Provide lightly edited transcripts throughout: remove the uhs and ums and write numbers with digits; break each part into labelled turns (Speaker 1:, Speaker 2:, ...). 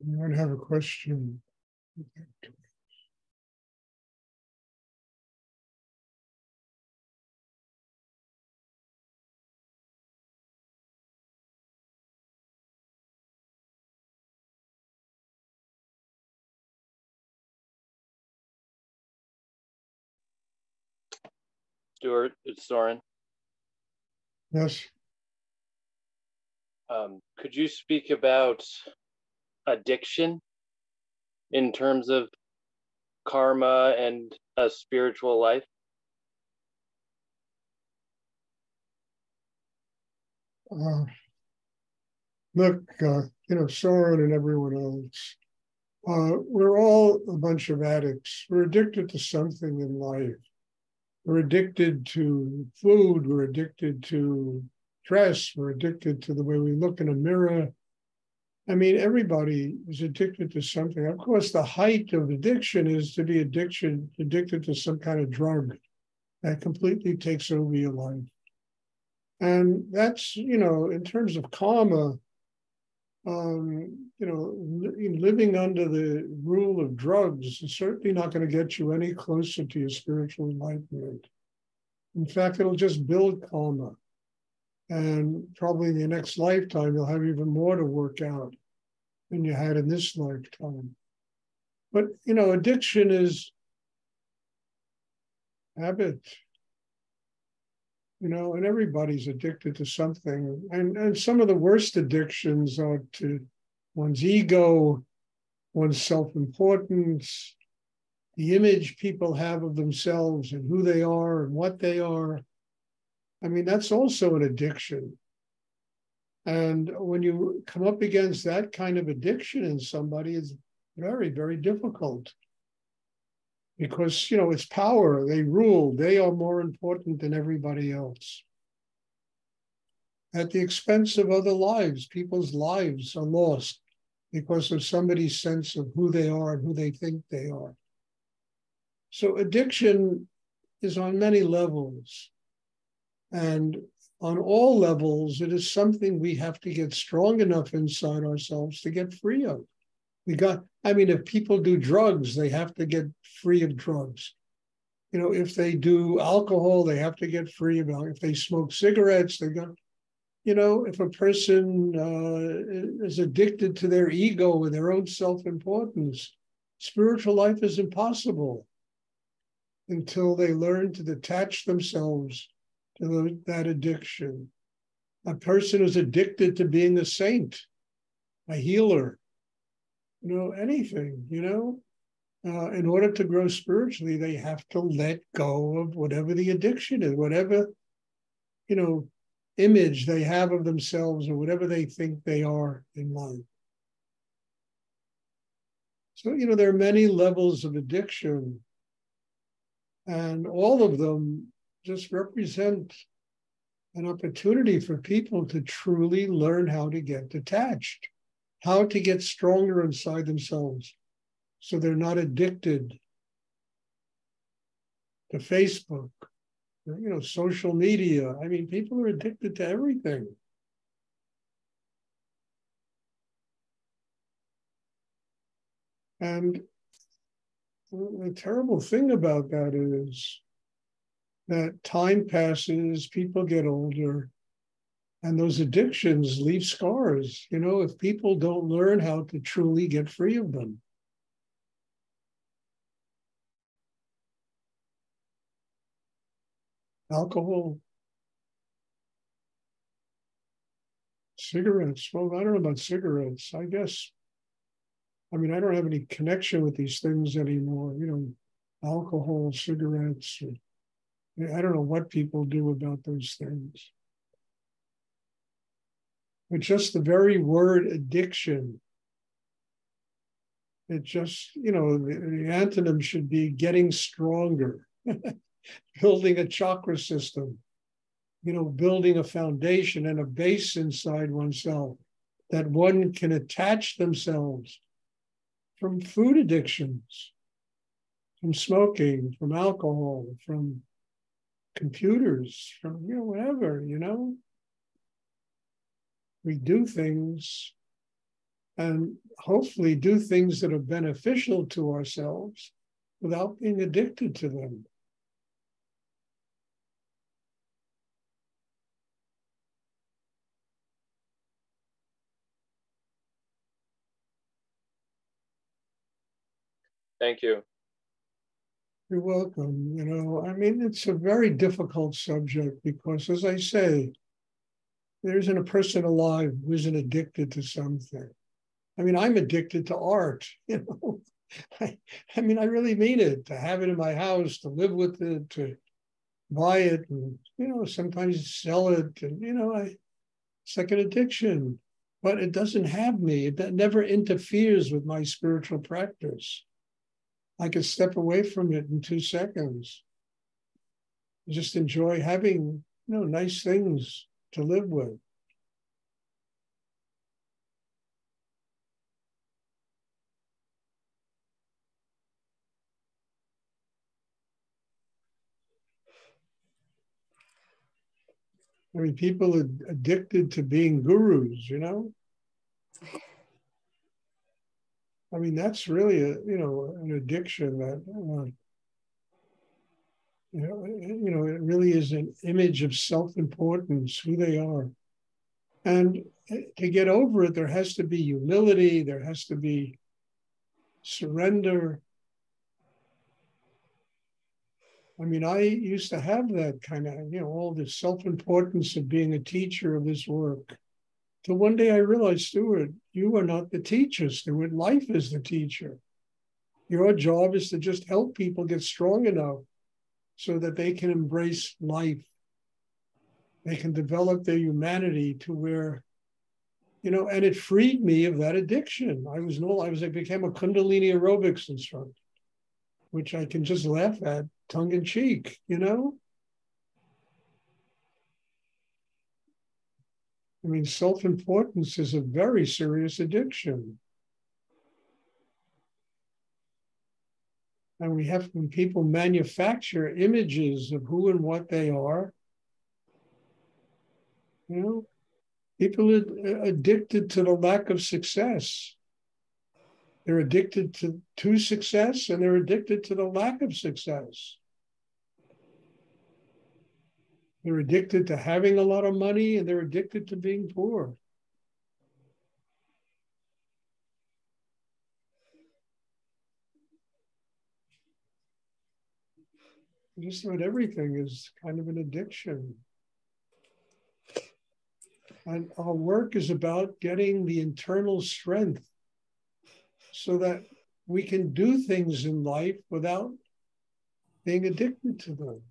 Speaker 1: Anyone have a question?
Speaker 2: Stuart, it's Soren.
Speaker 1: Yes.
Speaker 2: Could you speak about addiction in terms of karma and a spiritual life?
Speaker 1: Look, Soren and everyone else, we're all a bunch of addicts. We're addicted to something in life. We're addicted to food. We're addicted to dress. We're addicted to the way we look in a mirror. I mean, everybody is addicted to something. Of course, the height of addiction is to be addicted to some kind of drug that completely takes over your life. And that's, in terms of karma, living under the rule of drugs is certainly not going to get you any closer to your spiritual enlightenment. In fact, it'll just build karma. And probably in your next lifetime, you'll have even more to work out than you had in this lifetime. But, addiction is habit, and everybody's addicted to something. And some of the worst addictions are to one's ego, one's self-importance, the image people have of themselves and who they are and what they are. I mean, that's also an addiction. And when you come up against that kind of addiction in somebody, it's very, very difficult. Because, it's power. They rule. They are more important than everybody else. At the expense of other lives, people's lives are lost because of somebody's sense of who they are and who they think they are. So addiction is on many levels. And on all levels, it is something we have to get strong enough inside ourselves to get free of. If people do drugs, they have to get free of drugs. If they do alcohol, they have to get free of alcohol. If they smoke cigarettes, if a person is addicted to their ego and their own self-importance, spiritual life is impossible until they learn to detach themselves to that addiction. A person who's addicted to being a saint, a healer, anything, in order to grow spiritually, they have to let go of whatever the addiction is, whatever, image they have of themselves or whatever they think they are in life. So, there are many levels of addiction, and all of them just represent an opportunity for people to truly learn how to get detached, how to get stronger inside themselves so they're not addicted to Facebook, social media. I mean, people are addicted to everything. And the terrible thing about that is that time passes, people get older, and those addictions leave scars, if people don't learn how to truly get free of them. Alcohol, cigarettes. Well, I don't know about cigarettes. I guess, I don't have any connection with these things anymore. Alcohol, cigarettes. I don't know what people do about those things. But just the very word addiction, it just, the antonym should be getting stronger, building a chakra system, building a foundation and a base inside oneself that one can attach themselves from food addictions, from smoking, from alcohol, from computers, from, whatever, we do things and hopefully do things that are beneficial to ourselves without being addicted to them.
Speaker 2: Thank you.
Speaker 1: You're welcome. I mean, it's a very difficult subject because, as I say, there isn't a person alive who isn't addicted to something. I mean, I'm addicted to art, I mean, I really mean it, to have it in my house, to live with it, to buy it, and, sometimes sell it. And, it's like an addiction, but it doesn't have me. It never interferes with my spiritual practice. I can step away from it in 2 seconds. Just enjoy having, nice things to live with. I mean, people are addicted to being gurus, I mean, that's really an addiction that, it really is an image of self-importance, who they are. And to get over it, there has to be humility, there has to be surrender. I mean, I used to have that kind of, all this self-importance of being a teacher of this work. Till one day I realized, Stuart, you are not the teacher, Stuart. Life is the teacher. Your job is to just help people get strong enough so that they can embrace life. They can develop their humanity to where, and it freed me of that addiction. I became a Kundalini aerobics instructor, which I can just laugh at tongue in cheek, I mean, self-importance is a very serious addiction. And when people manufacture images of who and what they are, people are addicted to the lack of success. They're addicted to success, and they're addicted to the lack of success. They're addicted to having a lot of money, and they're addicted to being poor. Just about everything is kind of an addiction. And our work is about getting the internal strength so that we can do things in life without being addicted to them.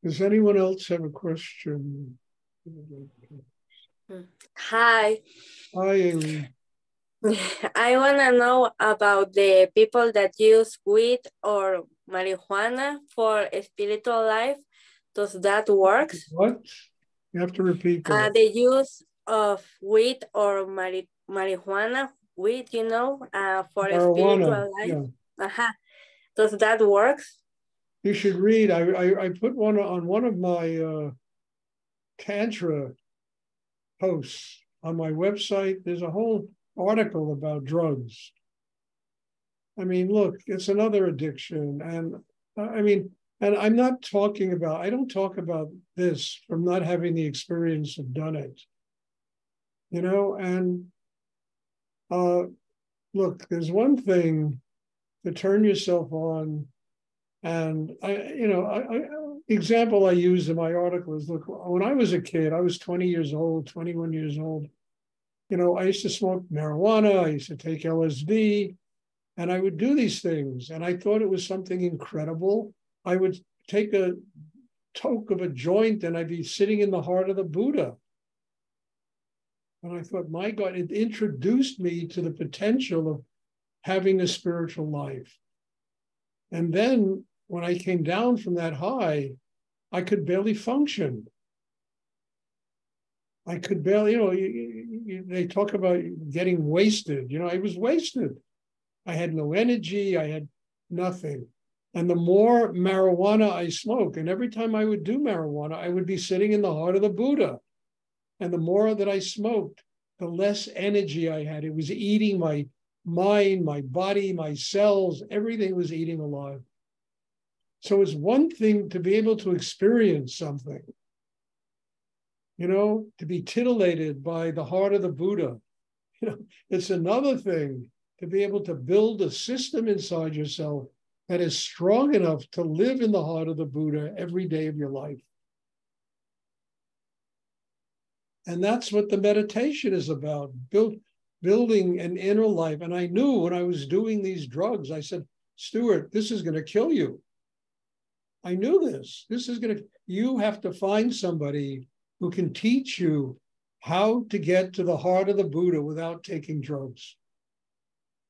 Speaker 1: Does anyone else have a question?
Speaker 3: Hi.
Speaker 1: Hi, Aileen.
Speaker 3: I want to know about the people that use weed or marijuana for a spiritual life. Does that work?
Speaker 1: What? You have to repeat that.
Speaker 3: The use of weed or marijuana, weed, for a spiritual life. Yeah. Does that work?
Speaker 1: You should read. I put one on one of my Tantra posts on my website. There's a whole article about drugs. I mean, look, it's another addiction. And and I don't talk about this from not having the experience of done it. And look, there's one thing to turn yourself on. And example I use in my article is, look, when I was a kid, I was 20 years old, 21 years old. I used to smoke marijuana, I used to take LSD, and I would do these things. And I thought it was something incredible. I would take a toke of a joint and I'd be sitting in the heart of the Buddha. And I thought, my God, it introduced me to the potential of having a spiritual life. And then when I came down from that high, I could barely function. I could barely, they talk about getting wasted. I was wasted. I had no energy. I had nothing. And the more marijuana I smoke, and every time I would do marijuana, I would be sitting in the heart of the Buddha. And the more that I smoked, the less energy I had. It was eating my mind, my body, my cells, everything was eating alive. So it's one thing to be able to experience something, to be titillated by the heart of the Buddha. It's another thing to be able to build a system inside yourself that is strong enough to live in the heart of the Buddha every day of your life. And that's what the meditation is about, building an inner life. And I knew when I was doing these drugs, I said, Stuart, this is going to kill you. I knew this. You have to find somebody who can teach you how to get to the heart of the Buddha without taking drugs.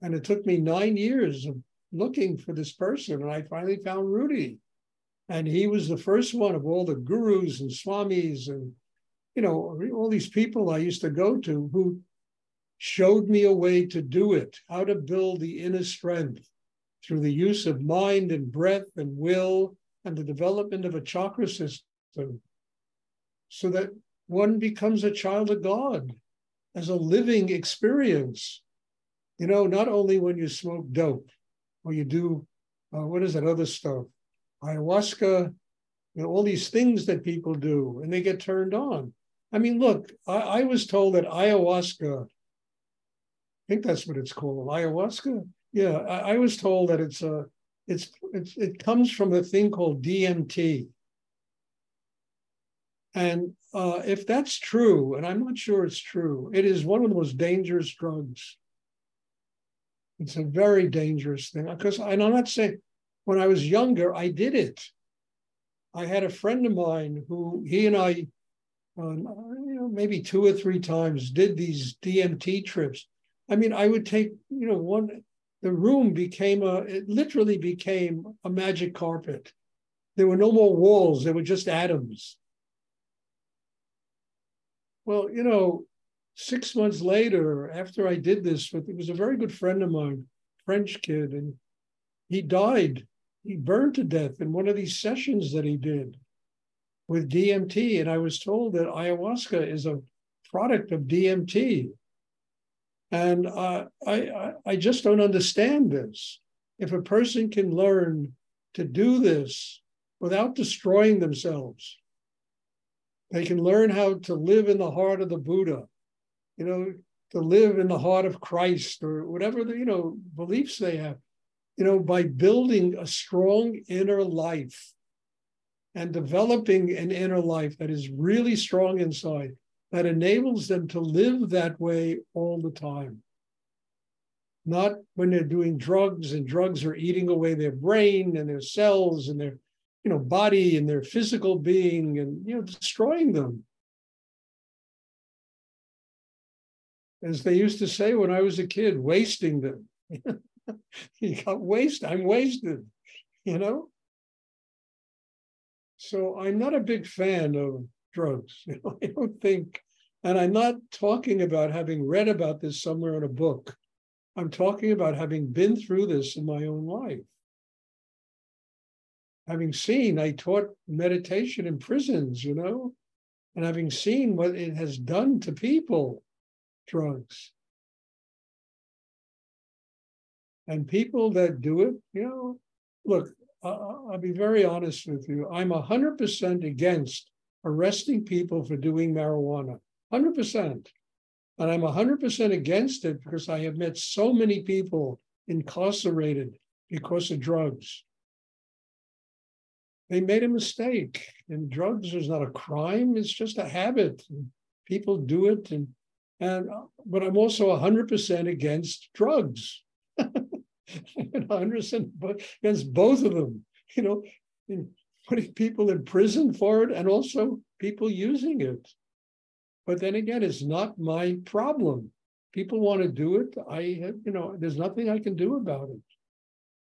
Speaker 1: And it took me 9 years of looking for this person. And I finally found Rudy. And he was the first one of all the gurus and swamis and, all these people I used to go to who showed me a way to do it, how to build the inner strength through the use of mind and breath and will and the development of a chakra system so that one becomes a child of God as a living experience. Not only when you smoke dope or you do, what is that other stuff? Ayahuasca, all these things that people do and they get turned on. I mean, look, I was told that ayahuasca, I think that's what it's called, ayahuasca. Yeah, I was told that it comes from a thing called DMT. And if that's true, and I'm not sure it's true, it is one of the most dangerous drugs. It's a very dangerous thing. Because I'm not saying, when I was younger, I did it. I had a friend of mine who, he and I, maybe 2 or 3 times did these DMT trips. I mean, I would take, the room it literally became a magic carpet. There were no more walls, there were just atoms. Well, 6 months later, after I did this, it was a very good friend of mine, French kid, and he died. He burned to death in one of these sessions that he did with DMT. And I was told that ayahuasca is a product of DMT. And I just don't understand this. If a person can learn to do this without destroying themselves, they can learn how to live in the heart of the Buddha, to live in the heart of Christ or whatever the, beliefs they have, by building a strong inner life and developing an inner life that is really strong inside, that enables them to live that way all the time. Not when they're doing drugs and drugs are eating away their brain and their cells and their, body and their physical being and, destroying them. As they used to say when I was a kid, wasting them. You got wasted. I'm wasted, So I'm not a big fan of drugs. I don't think, and I'm not talking about having read about this somewhere in a book. I'm talking about having been through this in my own life. Having seen, I taught meditation in prisons, and having seen what it has done to people, drugs. And people that do it, look, I'll be very honest with you. I'm 100% against arresting people for doing marijuana, 100%. And I'm 100% against it because I have met so many people incarcerated because of drugs. They made a mistake, and drugs is not a crime, it's just a habit. People do it, but I'm also 100% against drugs. 100% against both of them, putting people in prison for it and also people using it. But then again, it's not my problem. People want to do it. There's nothing I can do about it.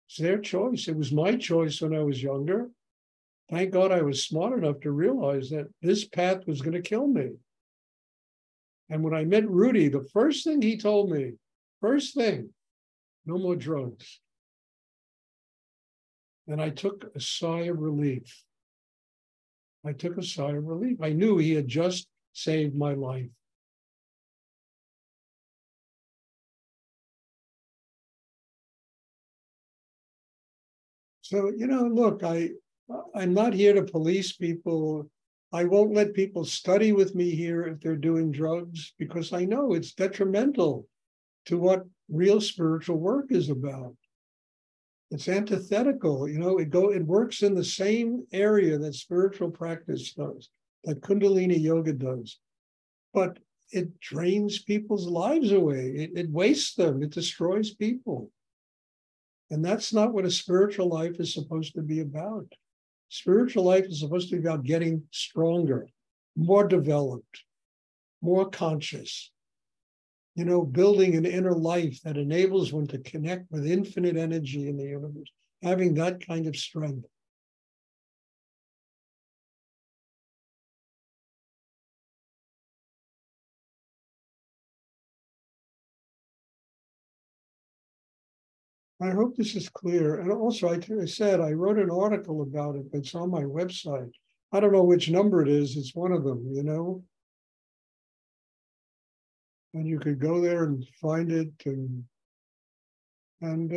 Speaker 1: It's their choice. It was my choice when I was younger. Thank God I was smart enough to realize that this path was going to kill me. And when I met Rudy, the first thing he told me, no more drugs. And I took a sigh of relief. I took a sigh of relief. I knew he had just saved my life. So, look, I'm not here to police people. I won't let people study with me here if they're doing drugs, because I know it's detrimental to what real spiritual work is about. It's antithetical, it works in the same area that spiritual practice does, that Kundalini yoga does, but it drains people's lives away. It wastes them. It destroys people. And that's not what a spiritual life is supposed to be about. Spiritual life is supposed to be about getting stronger, more developed, more conscious, building an inner life that enables one to connect with infinite energy in the universe, having that kind of strength. I hope this is clear. And also, I said, I wrote an article about it that's on my website. I don't know which number it is. It's one of them, And you could go there and find it. And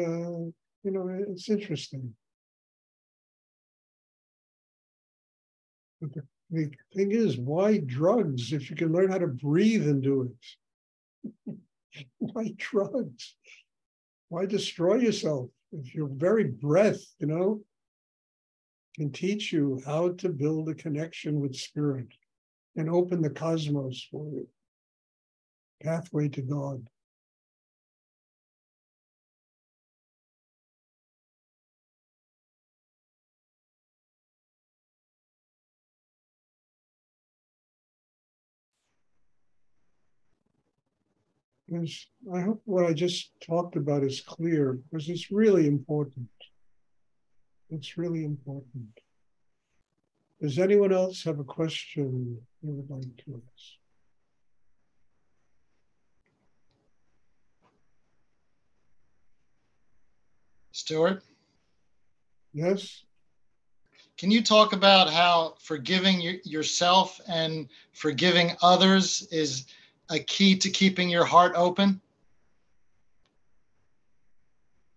Speaker 1: it's interesting. But the thing is, why drugs if you can learn how to breathe and do it? Why drugs? Why destroy yourself if your very breath, can teach you how to build a connection with spirit and open the cosmos for you, pathway to God. Because I hope what I just talked about is clear, because it's really important. It's really important. Does anyone else have a question you would like to ask?
Speaker 4: Stuart?
Speaker 1: Yes?
Speaker 4: Can you talk about how forgiving yourself and forgiving others is a key to keeping your heart open?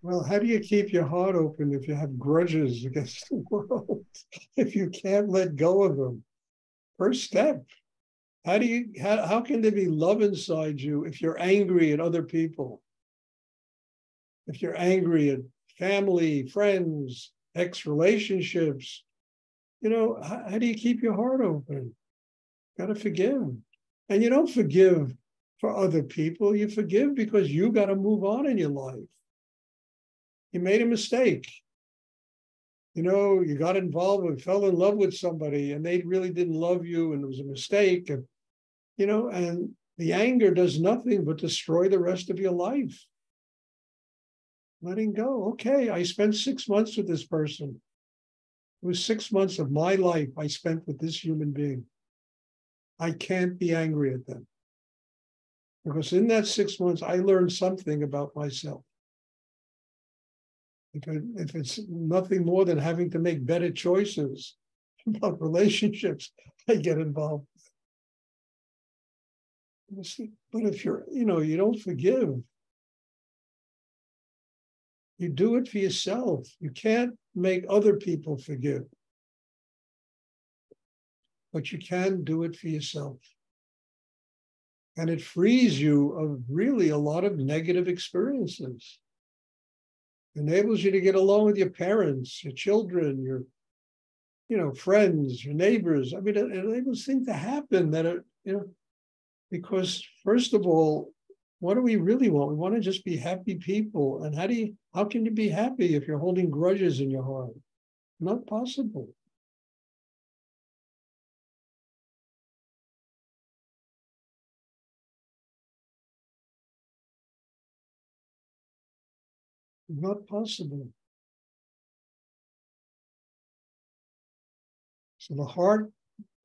Speaker 1: Well, how do you keep your heart open if you have grudges against the world? If you can't let go of them? First step. How can there be love inside you if you're angry at other people? If you're angry at family, friends, ex-relationships, how do you keep your heart open? Got to forgive. And you don't forgive for other people. You forgive because you got to move on in your life. You made a mistake. You got involved with, fell in love with somebody and they really didn't love you and it was a mistake. And, and the anger does nothing but destroy the rest of your life. Letting go. Okay, I spent 6 months with this person. It was 6 months of my life I spent with this human being. I can't be angry at them. Because in that 6 months, I learned something about myself. If it's nothing more than having to make better choices about relationships, I get involved. But if you don't forgive, you do it for yourself. You can't make other people forgive, but you can do it for yourself. And it frees you of really a lot of negative experiences. Enables you to get along with your parents, your children, your friends, your neighbors. I mean, it enables things to happen that because first of all, what do we really want? We want to just be happy people. And how can you be happy if you're holding grudges in your heart? Not possible. Not possible. So the heart,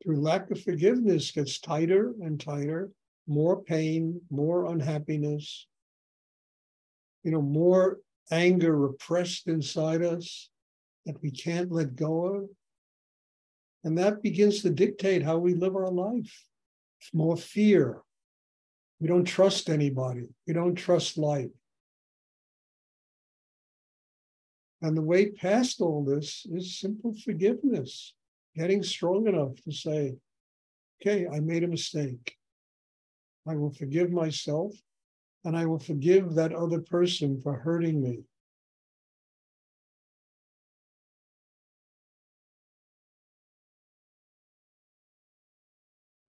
Speaker 1: through lack of forgiveness, gets tighter and tighter, more pain, more unhappiness, more anger repressed inside us. that we can't let go of. And that begins to dictate how we live our life. It's more fear. We don't trust anybody. We don't trust life. And the way past all this is simple forgiveness, getting strong enough to say, okay, I made a mistake. I will forgive myself, and I will forgive that other person for hurting me.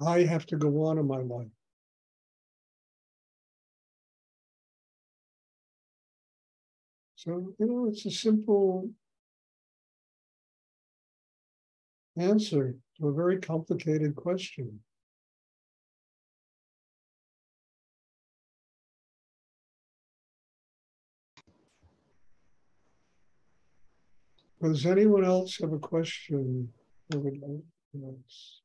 Speaker 1: I have to go on in my life. So, it's a simple answer to a very complicated question. Does anyone else have a question they would like to ask?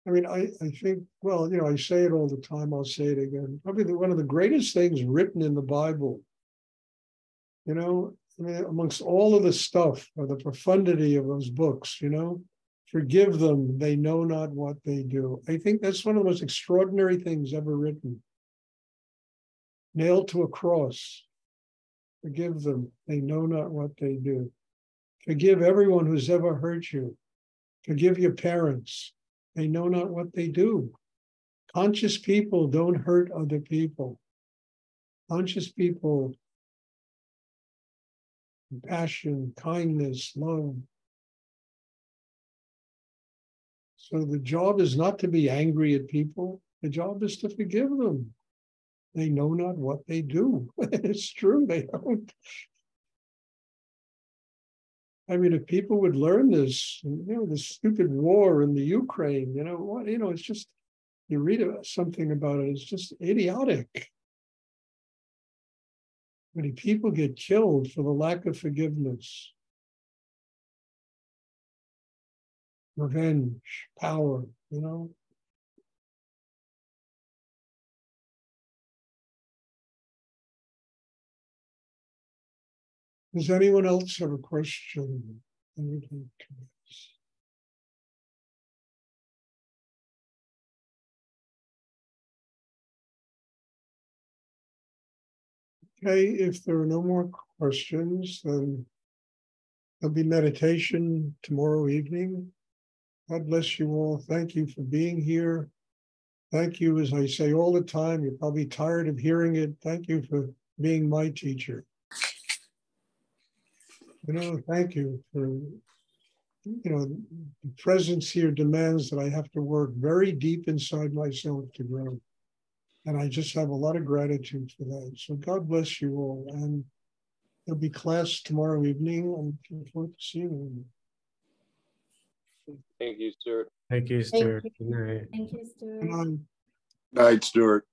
Speaker 1: I mean, I think, well, I say it all the time, I'll say it again. Probably one of the greatest things written in the Bible, I mean, amongst all of the stuff or the profundity of those books, forgive them, they know not what they do. I think that's one of the most extraordinary things ever written. Nailed to a cross. Forgive them, they know not what they do. Forgive everyone who's ever hurt you. Forgive your parents. They know not what they do. Conscious people don't hurt other people. Conscious people, compassion, kindness, love. So the job is not to be angry at people. The job is to forgive them. They know not what they do. It's true, they don't. I mean, if people would learn this, the stupid war in the Ukraine, it's just, you read something about it, it's just idiotic. Many people get killed for the lack of forgiveness. Revenge, power, Does anyone else have a question? Okay, if there are no more questions, then there'll be meditation tomorrow evening. God bless you all. Thank you for being here. Thank you, as I say all the time, you're probably tired of hearing it. Thank you for being my teacher. Thank you for, the presence here demands that I have to work very deep inside myself to grow. And I just have a lot of gratitude for that. So God bless you all. And there'll be class tomorrow evening. I'm looking forward to seeing
Speaker 2: you. Thank you, Stuart.
Speaker 5: Thank you, Stuart.
Speaker 6: Thank you.
Speaker 5: Good night.
Speaker 6: Thank you, Stuart.
Speaker 1: you.
Speaker 7: Night, Stuart.